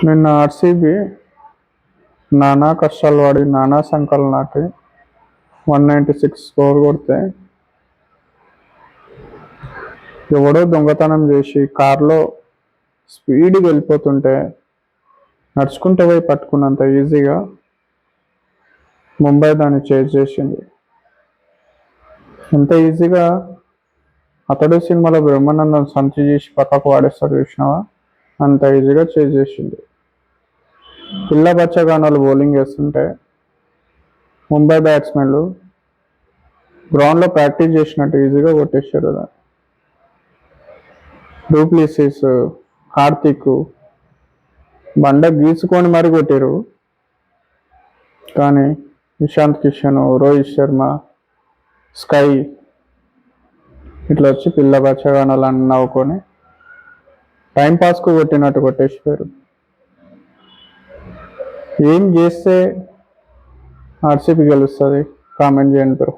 నిన్న ఆర్సీబీ నానా కష్టాలు పడి నానా సంకలు నాటి 196 స్కోర్ కొడితే ఎవడో దొంగతనం చేసి కార్లో స్పీడ్గా వెళ్ళిపోతుంటే నడుచుకుంటే పోయి పట్టుకున్నంత ఈజీగా ముంబై దాన్ని చేజ్ చేసింది. ఎంత ఈజీగా అతడు సినిమాలో బ్రహ్మానందం సంచి చేసి పక్కకు వాడేస్తాడు చూసినావా, అంత ఈజీగా చేజ్ చేసింది. పిల్ల బచ్చగానాలు బౌలింగ్ వేస్తుంటే ముంబై బ్యాట్స్మెన్లు గ్రౌండ్లో ప్రాక్టీస్ చేసినట్టు ఈజీగా కొట్టేశారు. డూప్లిసిస్, హార్దిక్ బండ గీసుకొని మరి కొట్టారు. కానీ ఇషాంత్ కిషన్, రోహిత్ శర్మ, స్కై ఇట్లా వచ్చి పిల్ల బచ్చగానాలు అని నవ్వుకొని టైంపాస్కు కొట్టినట్టు కొట్టేసిపోయారు. ఏం చేస్తే ఆర్సీబీ గెలుస్తుంది? కామెంట్ చేయండి బ్రో.